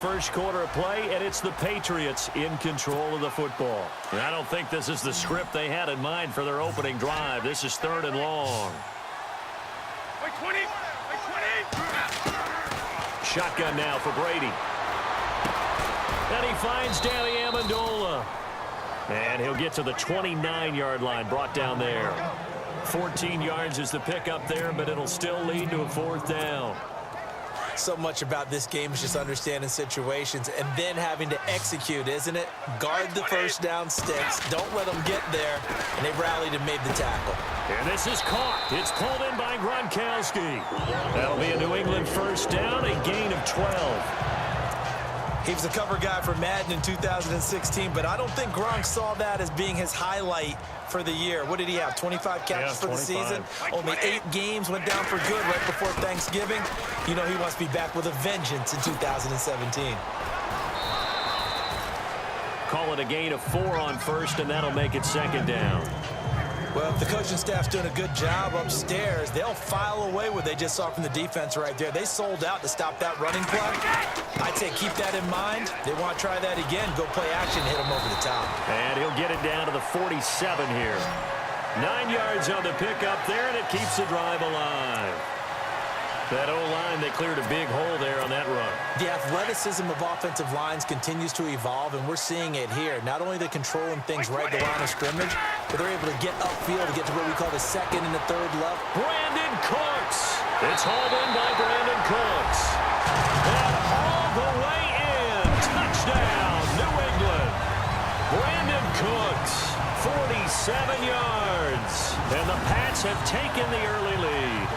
First quarter of play, and it's the Patriots in control of the football. And I don't think this is the script they had in mind for their opening drive. This is 3rd and long. Wait, 20. Shotgun now for Brady. And he finds Danny Amendola. And he'll get to the 29-yard line, brought down there. 14 yards is the pickup there, but it'll still lead to a 4th down. So much about this game is just understanding situations and then having to execute, isn't it? Guard the first down sticks. Don't let them get there. And they rallied and made the tackle. And this is caught. It's pulled in by Gronkowski. That'll be a New England first down, a gain of 12. He was a cover guy for Madden in 2016, but I don't think Gronk saw that as being his highlight for the year. What did he have, 25 catches for the season? Only 8 games, went down for good right before Thanksgiving. You know he wants to be back with a vengeance in 2017. Call it a gain of 4 on first, and that'll make it 2nd down. Well, if the coaching staff's doing a good job upstairs, they'll file away what they just saw from the defense right there. They sold out to stop that running play. I'd say keep that in mind. They want to try that again. Go play action, hit them over the top. And he'll get it down to the 47 here. 9 yards on the pickup there, and it keeps the drive alive. That O-line, they cleared a big hole there on that run. The athleticism of offensive lines continues to evolve, and we're seeing it here. Not only are they controlling things right at the line of scrimmage, but they're able to get upfield to get to what we call the 2nd and the 3rd level. Brandon Cooks. It's hauled in by Brandon Cooks. And all the way in. Touchdown, New England. Brandon Cooks, 47 yards. And the Pats have taken the early lead.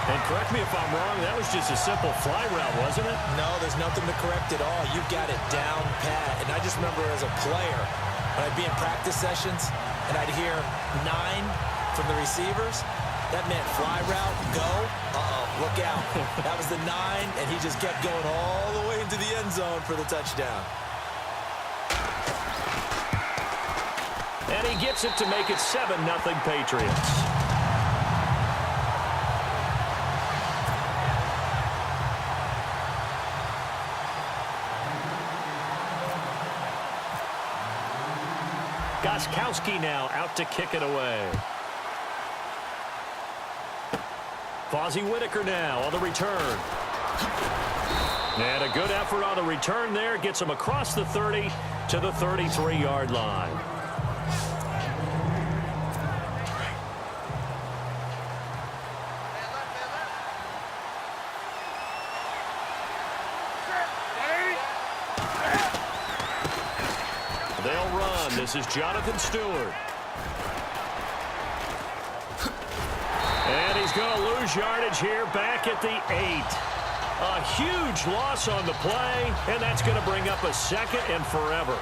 And correct me if I'm wrong, that was just a simple fly route, wasn't it? No, there's nothing to correct at all. You've got it down pat. And I just remember as a player, when I'd be in practice sessions and I'd hear 9 from the receivers, that meant fly route, go, look out. That was the 9, and he just kept going all the way into the end zone for the touchdown. And he gets it to make it 7-0 Patriots. Gostkowski now out to kick it away. Fozzie Whitaker now on the return. And a good effort on the return there. Gets him across the 30 to the 33-yard line. They'll run. This is Jonathan Stewart. And he's going to lose yardage here back at the 8. A huge loss on the play, and that's going to bring up a 2nd and forever.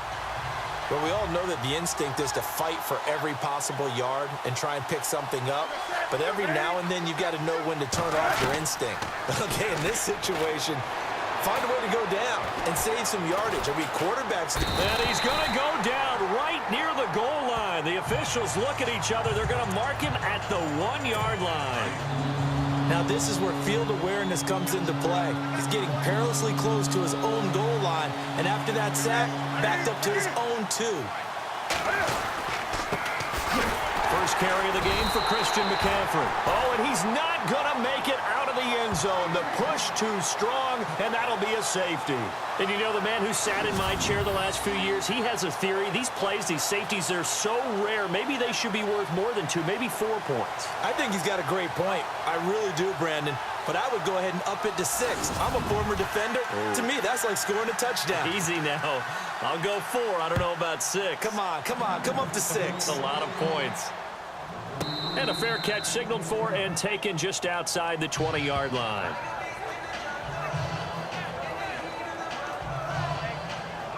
But we all know that the instinct is to fight for every possible yard and try and pick something up. But every now and then you've got to know when to turn off your instinct. Okay, in this situation, find a way to go down and save some yardage. I mean, quarterbacks... And he's going to go down right near the goal line. The officials look at each other. They're going to mark him at the 1-yard line. Now, this is where field awareness comes into play. He's getting perilously close to his own goal line, and after that sack, backed up to his own 2. First carry of the game for Christian McCaffrey. Oh, and he's not going to make it out of the end zone. The push too strong, and that'll be a safety. And you know, the man who sat in my chair the last few years, he has a theory. These plays, these safeties, they're so rare. Maybe they should be worth more than 2, maybe 4 points. I think he's got a great point. I really do, Brandon. But I would go ahead and up it to 6. I'm a former defender. Ooh. To me, that's like scoring a touchdown. Easy now. I'll go 4. I don't know about 6. Come on. Come up to 6. That's a lot of points. And a fair catch signaled for and taken just outside the 20-yard line.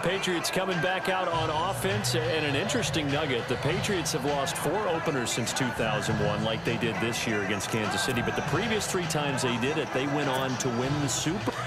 Patriots coming back out on offense, and an interesting nugget. The Patriots have lost 4 openers since 2001 like they did this year against Kansas City, but the previous 3 times they did it, they went on to win the Super Bowl.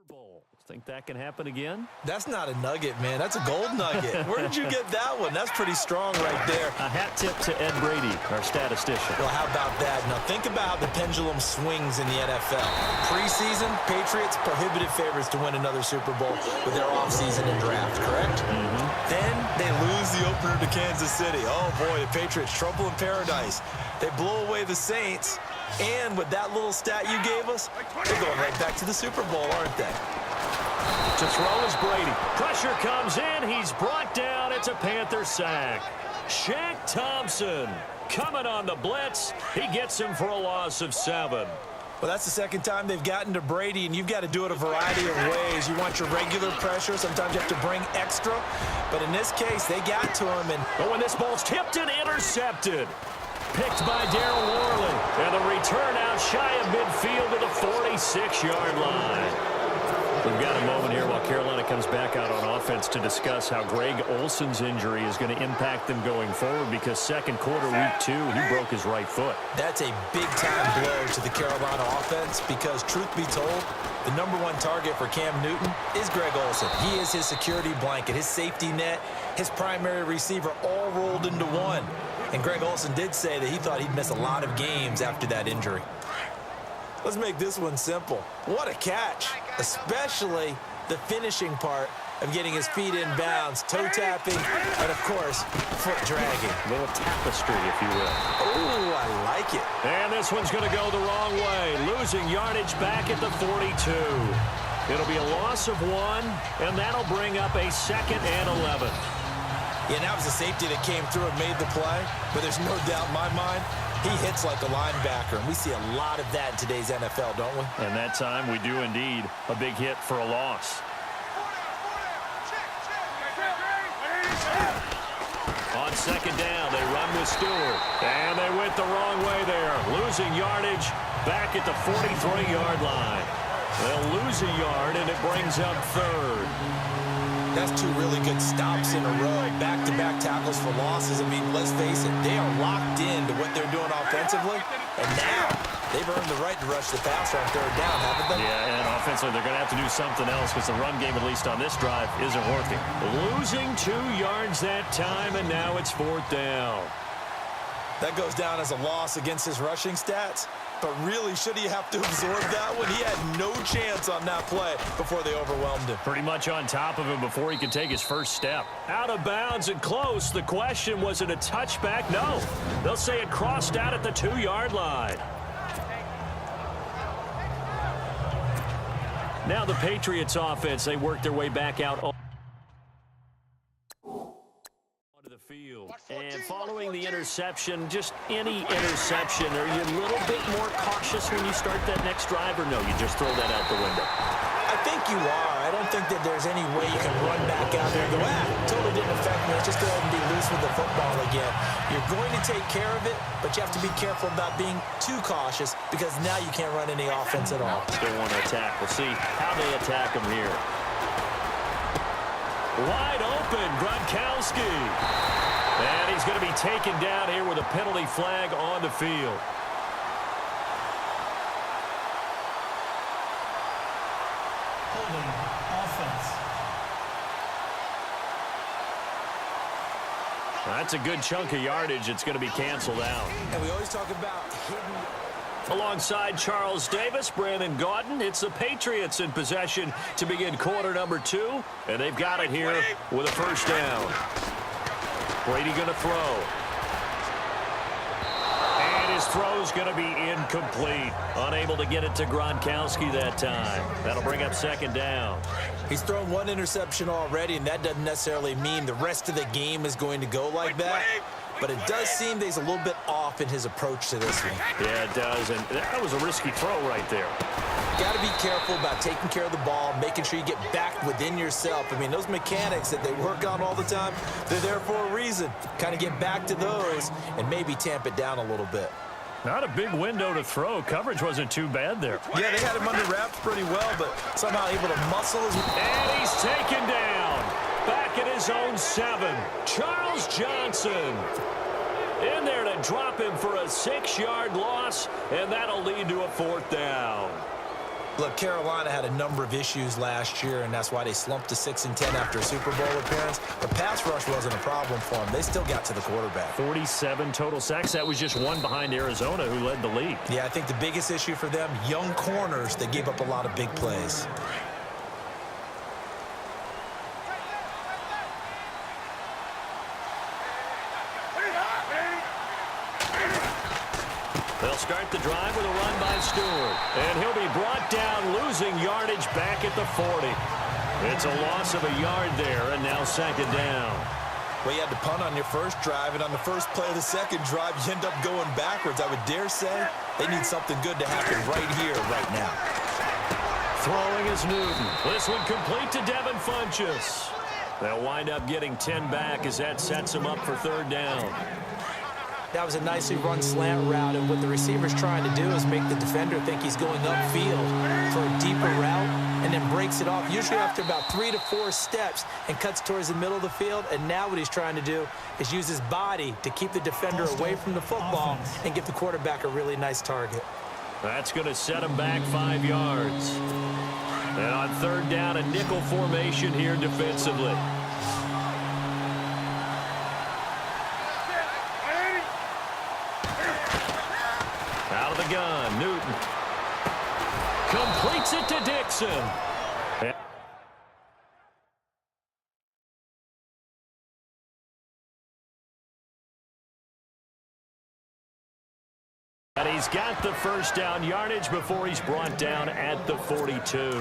Bowl. Think that can happen again? That's not a nugget, man. That's a gold nugget. Where did you get that one? That's pretty strong right there. A hat tip to Ed Brady, our statistician. Well, how about that? Now, think about how the pendulum swings in the NFL. Preseason, Patriots, prohibitive favorites to win another Super Bowl with their offseason and draft, correct? Then they lose the opener to Kansas City. Oh, boy, the Patriots, trouble in paradise. They blow away the Saints. And with that little stat you gave us, they're going right back to the Super Bowl, aren't they? To throw is Brady. Pressure comes in. He's brought down. It's a Panther sack. Shaq Thompson coming on the blitz. He gets him for a loss of 7. Well, that's the second time they've gotten to Brady, and you've got to do it a variety of ways. You want your regular pressure. Sometimes you have to bring extra. But in this case, they got to him. But when this ball's tipped and intercepted. Picked by Darryl Worley. And the return out shy of midfield to the 46-yard line. We've got a moment here while Carolina comes back out on offense to discuss how Greg Olsen's injury is going to impact them going forward, because second quarter, week 2, he broke his right foot. That's a big-time blow to the Carolina offense because, truth be told, the #1 target for Cam Newton is Greg Olsen. He is his security blanket, his safety net, his primary receiver, all rolled into one. And Greg Olsen did say that he thought he'd miss a lot of games after that injury. Let's make this one simple. What a catch, especially the finishing part of getting his feet in bounds, toe tapping, and, of course, foot dragging. A little tapestry, if you will. Oh, I like it. And this one's going to go the wrong way, losing yardage back at the 42. It'll be a loss of 1, and that'll bring up a 2nd and 11. Yeah, that was the safety that came through and made the play, but there's no doubt in my mind he hits like a linebacker, and we see a lot of that in today's NFL, don't we? And that time we do indeed. A big hit for a loss. On second down, they run with Stewart, and they went the wrong way there, losing yardage back at the 43-yard line. They'll lose a yard, and it brings up 3rd. That's 2 really good stops in a row, back-to-back tackles for losses. I mean, let's face it, they are locked into what they're doing offensively, and now they've earned the right to rush the passer on 3rd down, haven't they? Yeah, and offensively, they're going to have to do something else because the run game, at least on this drive, isn't working. Losing 2 yards that time, and now it's 4th down. That goes down as a loss against his rushing stats. But really, should he have to absorb that one? He had no chance on that play before they overwhelmed him. Pretty much on top of him before he could take his first step. Out of bounds and close. The question, was it a touchback? No. They'll say it crossed out at the 2-yard line. Now the Patriots offense, they work their way back out onto the field. And following the interception, just any interception, are you a little bit more cautious when you start that next drive, or no, you just throw that out the window? I think you are. I don't think that there's any way you can run back out there and go, totally didn't affect me. Let's just go ahead and be loose with the football again. You're going to take care of it, but you have to be careful about being too cautious because now you can't run any offense at all. Still want to attack. We'll see how they attack him here. Wide open, Gronkowski. And he's going to be taken down here with a penalty flag on the field. Holding offense. That's a good chunk of yardage. It's going to be canceled out. And we always talk about hidden. Alongside Charles Davis, Brandon Gaudin, it's the Patriots in possession to begin quarter number 2. And they've got it here with a 1st down. Brady going to throw. And his throw's going to be incomplete. Unable to get it to Gronkowski that time. That'll bring up 2nd down. He's thrown 1 interception already, and that doesn't necessarily mean the rest of the game is going to go like that. But it does seem that he's a little bit off in his approach to this one. Yeah, it does. And that was a risky throw right there. Got to be careful about taking care of the ball, making sure you get back within yourself. I mean, those mechanics that they work on all the time, they're there for a reason. Kind of get back to those and maybe tamp it down a little bit. Not a big window to throw. Coverage wasn't too bad there. Yeah, they had him under wraps pretty well, but somehow able to muscle his... And he's taken down. Back at his own 7. Charles Johnson in there to drop him for a 6-yard loss, and that'll lead to a 4th down. Look, Carolina had a number of issues last year, and that's why they slumped to 6-10 after a Super Bowl appearance. But pass rush wasn't a problem for them. They still got to the quarterback. 47 total sacks. That was just one behind Arizona, who led the league. Yeah, I think the biggest issue for them, young corners, they gave up a lot of big plays. They'll start the drive with a run by Stewart. And he'll be brought down, losing yardage back at the 40. It's a loss of a yard there, and now second down. Well, you had to punt on your first drive, and on the first play of the second drive, you end up going backwards. I would dare say they need something good to happen right here, right now. Throwing is Newton. This one complete to Devin Funchess. They'll wind up getting 10 back as that sets them up for third down. That was a nicely run slant route, and what the receiver's trying to do is make the defender think he's going upfield for a deeper route, and then breaks it off, usually after about 3 to 4 steps, and cuts towards the middle of the field. And now what he's trying to do is use his body to keep the defender away from the football and give the quarterback a really nice target. That's going to set him back 5 yards. And on third down, a nickel formation here defensively. Out of the gun, Newton. Completes it to Dixon. And he's got the first down yardage before he's brought down at the 42.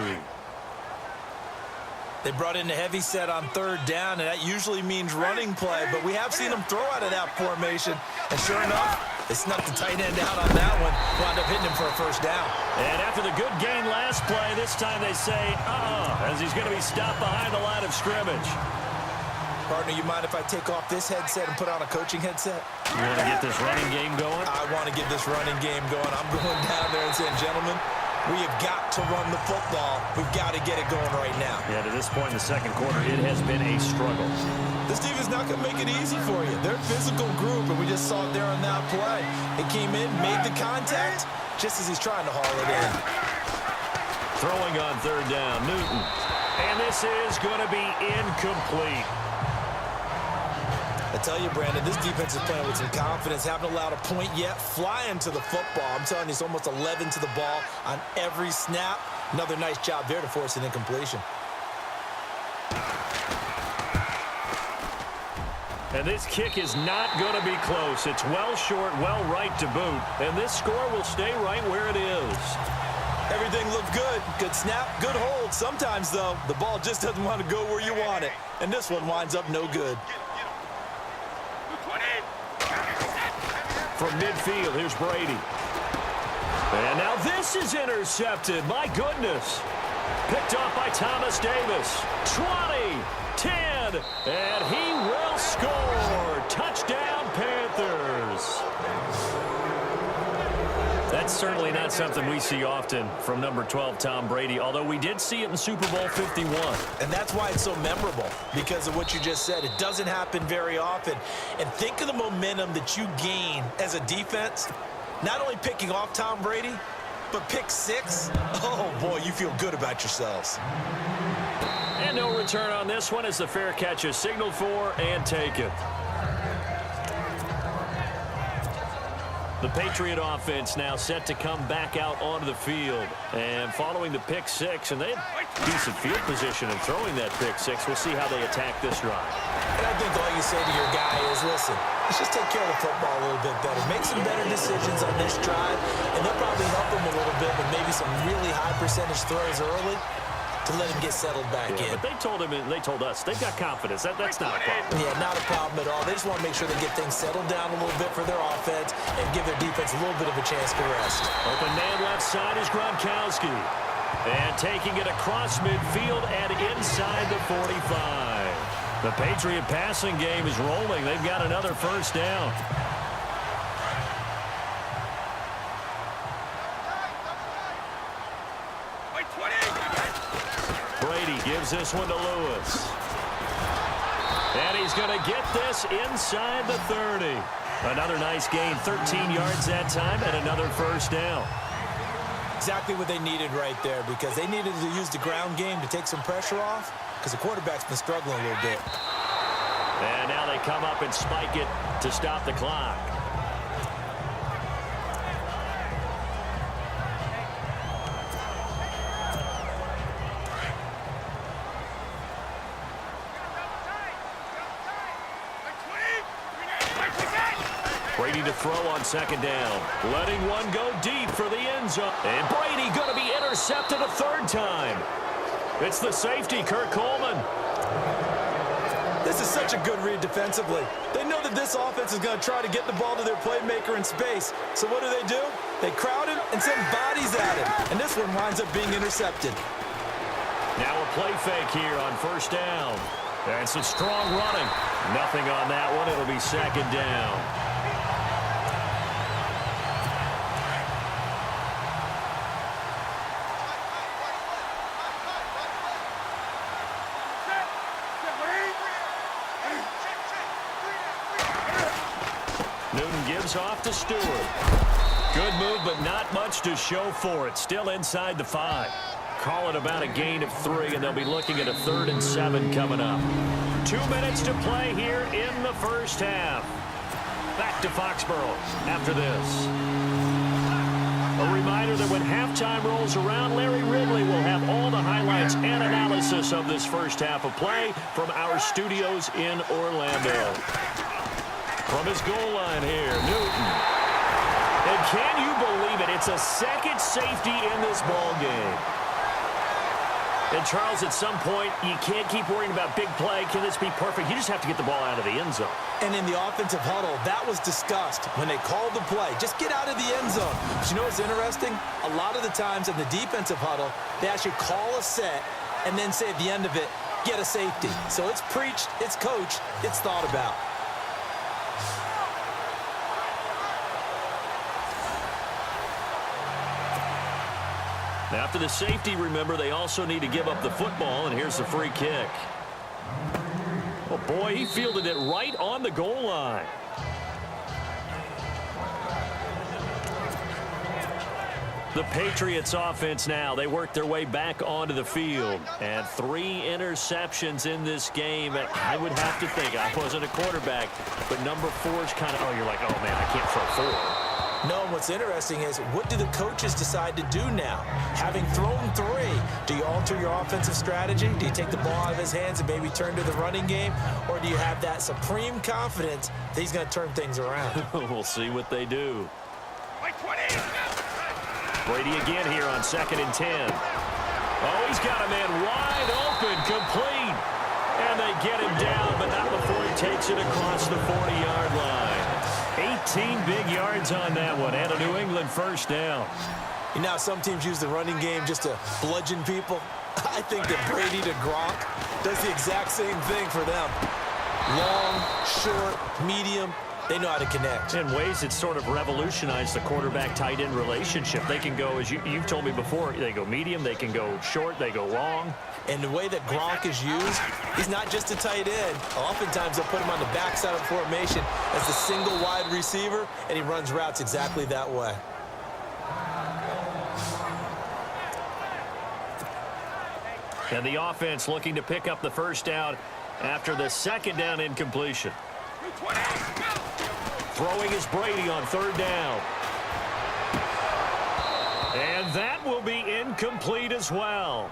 They brought in the heavy set on third down, and that usually means running play, but we have seen them throw out of that formation. And sure enough, they snuck the tight end out on that one, wound up hitting him for a first down. And after the good gain last play, this time they say, as he's going to be stopped behind the line of scrimmage. Partner, you mind if I take off this headset and put on a coaching headset? You want to get this running game going? I want to get this running game going. I'm going down there and saying, gentlemen, we have got to run the football. We've got to get it going right now. Yeah, to this point in the second quarter, it has been a struggle. This team is not going to make it easy for you. They're a physical group, and we just saw it there on that play. It came in, made the contact, just as he's trying to haul it in. Throwing on third down, Newton. And this is going to be incomplete. I tell you, Brandon, this defense is playing with some confidence. Haven't allowed a point yet. Flying to the football. I'm telling you, it's almost 11 to the ball on every snap. Another nice job there to force an incompletion. And this kick is not going to be close. It's well short, well right to boot. And this score will stay right where it is. Everything looked good. Good snap, good hold. Sometimes, though, the ball just doesn't want to go where you want it. And this one winds up no good. From midfield, here's Brady. And now this is intercepted. My goodness. Picked off by Thomas Davis. 20, 10, and he will score. Touchdown, Panthers. That's certainly not something we see often from number 12, Tom Brady, although we did see it in Super Bowl 51. And that's why it's so memorable, because of what you just said. It doesn't happen very often. And think of the momentum that you gain as a defense, not only picking off Tom Brady, but pick 6. Oh, boy, you feel good about yourselves. And no return on this one as the fair catch is signaled for and taken. The Patriot offense now set to come back out onto the field. And following the pick 6, and they had decent field position in throwing that pick 6. We'll see how they attack this drive. And I think all you say to your guy is, listen, let's just take care of the football a little bit better. Make some better decisions on this drive, and they'll probably help him a little bit with maybe some really high percentage throws early to let him get settled back in. But they told him, and they told us, they've got confidence. That's not a problem. Yeah, not a problem at all. They just want to make sure they get things settled down a little bit for their offense and give their defense a little bit of a chance to rest. Open man left side is Gronkowski. And taking it across midfield and inside the 45. The Patriot passing game is rolling. They've got another first down. Brady gives this one to Lewis. And he's going to get this inside the 30. Another nice gain, 13 yards that time, and another first down. Exactly what they needed right there, because they needed to use the ground game to take some pressure off, because the quarterback's been struggling a little bit. And now they come up and spike it to stop the clock. Brady to throw on second down. Letting one go deep for the end zone. And Brady going to be intercepted a third time. It's the safety, Kurt Coleman. This is such a good read defensively. They know that this offense is going to try to get the ball to their playmaker in space. So what do? They crowd him and send bodies at him. And this one winds up being intercepted. Now a play fake here on first down. And some strong running. Nothing on that one. It'll be second down. Newton gives off to Stewart. Good move, but not much to show for it. Still inside the 5. Call it about a gain of 3, and they'll be looking at a 3rd and 7 coming up. 2 minutes to play here in the first half. Back to Foxborough after this. A reminder that when halftime rolls around, Larry Ridley will have all the highlights and analysis of this first half of play from our studios in Orlando. From his goal line here, Newton. And can you believe it? It's a second safety in this ball game. And, Charles, at some point, you can't keep worrying about big play. Can this be perfect? You just have to get the ball out of the end zone. And in the offensive huddle, that was discussed when they called the play. Just get out of the end zone. But you know what's interesting? A lot of the times in the defensive huddle, they actually call a set and then say at the end of it, get a safety. So it's preached, it's coached, it's thought about. After the safety, remember, they also need to give up the football, and here's the free kick. Oh, boy, he fielded it right on the goal line. The Patriots offense now, they work their way back onto the field. And 3 interceptions in this game. And I would have to think, I wasn't a quarterback, but number 4 is kind of, oh, you're like, oh, man, I can't throw 4. No, what's interesting is, what do the coaches decide to do now? Having thrown 3, do you alter your offensive strategy? Do you take the ball out of his hands and maybe turn to the running game? Or do you have that supreme confidence that he's going to turn things around? We'll see what they do. Brady again here on 2nd and 10. Oh, he's got a man wide open, complete. And they get him down, but not before he takes it across the 40-yard line. 18 big yards on that one, and a New England first down. You know, some teams use the running game just to bludgeon people. I think that Brady to Gronk does the exact same thing for them. Long, short, medium, they know how to connect. In ways that sort of revolutionized the quarterback-tight end relationship. They can go, as you've told me before, they go medium, they can go short, they go long. And the way that Gronk is used, he's not just a tight end. Oftentimes they'll put him on the backside of formation as the single wide receiver, and he runs routes exactly that way. And the offense looking to pick up the first down after the 2nd down incompletion. Throwing is Brady on 3rd down. And that will be incomplete as well.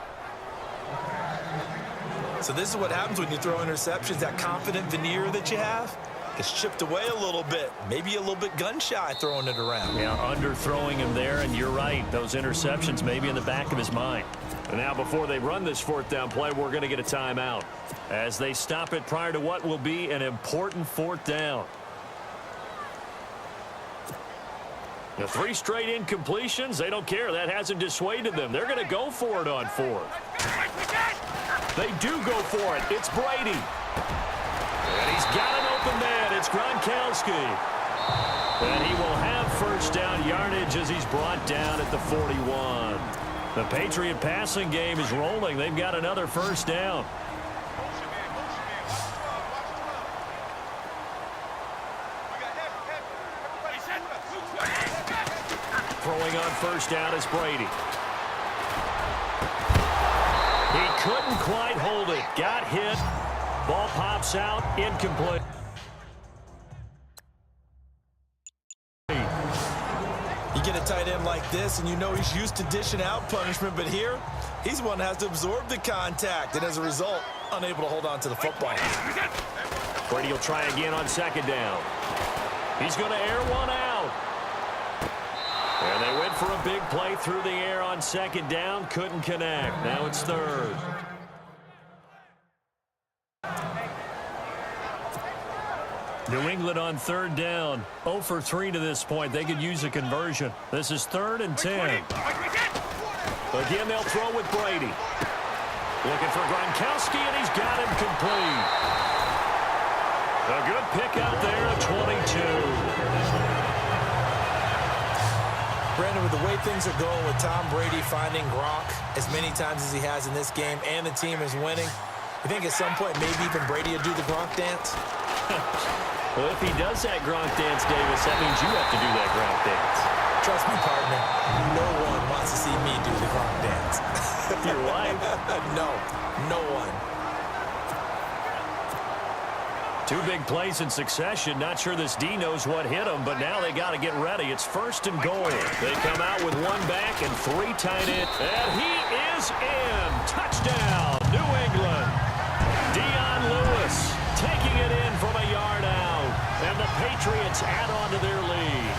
So this is what happens when you throw interceptions. That confident veneer that you have gets chipped away a little bit. Maybe a little bit gun-shy throwing it around. Yeah, underthrowing him there, and you're right. Those interceptions may be in the back of his mind. And now before they run this 4th down play, we're going to get a timeout as they stop it prior to what will be an important 4th down. The 3 straight incompletions, they don't care. That hasn't dissuaded them. They're going to go for it on 4th. They do go for it. It's Brady. And he's got an open man. It's Gronkowski. And he will have first down yardage as he's brought down at the 41. The Patriot passing game is rolling. They've got another first down. Throwing on first down is Brady. He couldn't quite hold it. Got hit. Ball pops out. Incomplete. You get a tight end like this, and you know he's used to dishing out punishment, but here, he's the one that has to absorb the contact, and as a result, unable to hold on to the football. Brady will try again on second down. He's going to air one out. And they went for a big play through the air on second down. Couldn't connect. Now it's third. New England on third down. 0 for 3 to this point. They could use a conversion. This is 3rd and 10. Again, they'll throw with Brady. Looking for Gronkowski, and he's got him complete. A good pick out there at 22. Brandon, with the way things are going with Tom Brady finding Gronk as many times as he has in this game, and the team is winning, you think at some point maybe even Brady will do the Gronk dance? Well, if he does that Gronk dance, Davis, that means you have to do that Gronk dance. Trust me, partner, no one wants to see me do the Gronk dance. Your wife? No one. 2 big plays in succession. Not sure this D knows what hit him, but now they got to get ready. It's 1st and goal. They come out with 1 back and 3 tight ends. And he is in. Touchdown, New England. Dion Lewis taking it in from a yard out. And the Patriots add on to their lead.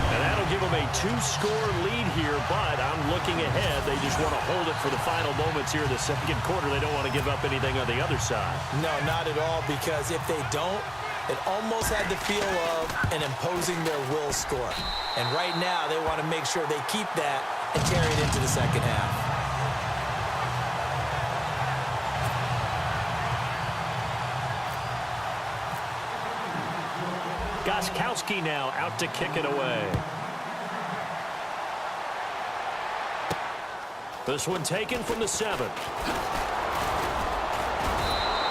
And that'll give them a 2-score lead here, but I'm looking ahead. They just want to hold it for the final moments here in the second quarter. They don't want to give up anything on the other side. No, not at all, because if they don't, it almost had the feel of an imposing their will score. And right now, they want to make sure they keep that and carry it into the second half. Gronkowski now out to kick it away. This one taken from the 7.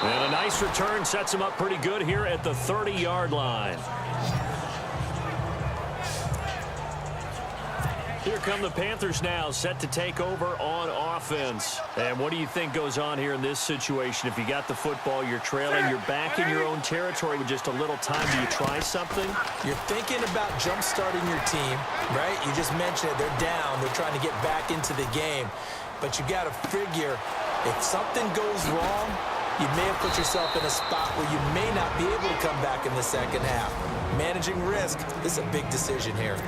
And a nice return sets him up pretty good here at the 30-yard line. Here come the Panthers now, set to take over on offense. And what do you think goes on here in this situation? If you got the football, you're trailing, you're back in your own territory with just a little time. Do you try something? You're thinking about jump-starting your team, right? You just mentioned it. They're down. They're trying to get back into the game. But you got to figure, if something goes wrong, you may have put yourself in a spot where you may not be able to come back in the second half. Managing risk, this is a big decision here.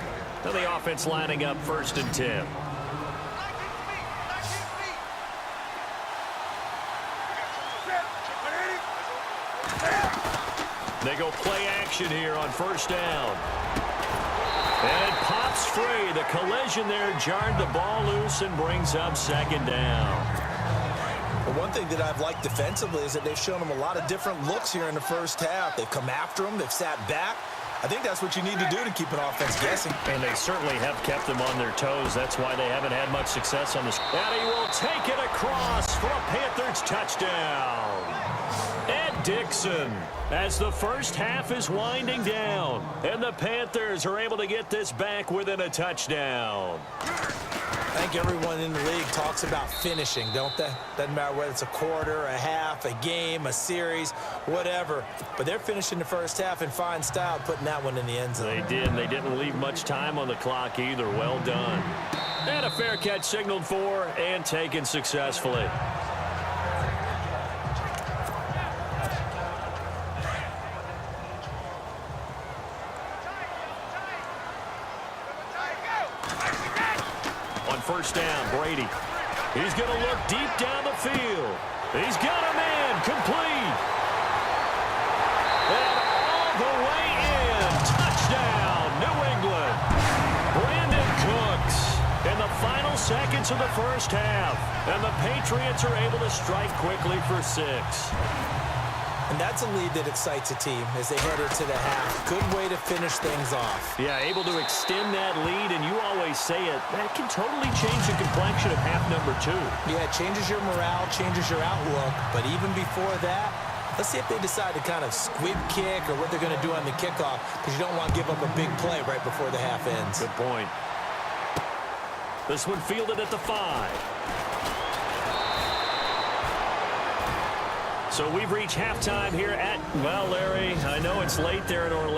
Now the offense lining up 1st and 10. They go play action here on 1st down. And it pops free. The collision there jarred the ball loose and brings up 2nd down. Well, one thing that I've liked defensively is that they've shown them a lot of different looks here in the first half. They've come after them. They've sat back. I think that's what you need to do to keep an offense guessing. And they certainly have kept them on their toes. That's why they haven't had much success on this. And he will take it across for a Panthers touchdown. Ed Dixon, as the first half is winding down. And the Panthers are able to get this back within a touchdown. I think everyone in the league talks about finishing, don't they? Doesn't matter whether it's a quarter, a half, a game, a series, whatever. But they're finishing the first half in fine style, putting that one in the end zone. They did, and they didn't leave much time on the clock either. Well done. And a fair catch signaled for and taken successfully. On 1st down, Brady. He's going to look deep down the field. He's got him in, complete. And all the way in. Touchdown, New England. Brandon Cooks in the final seconds of the first half. And the Patriots are able to strike quickly for 6. And that's a lead that excites a team as they head into the half. Good way to finish things off. Yeah, able to extend that lead, and you always say it, that can totally change the complexion of half number 2. Yeah, it changes your morale, changes your outlook. But even before that, let's see if they decide to kind of squib kick or what they're going to do on the kickoff, because you don't want to give up a big play right before the half ends. Good point. This one fielded at the 5. So we've reached halftime here at, well, Larry, I know it's late there in Orlando.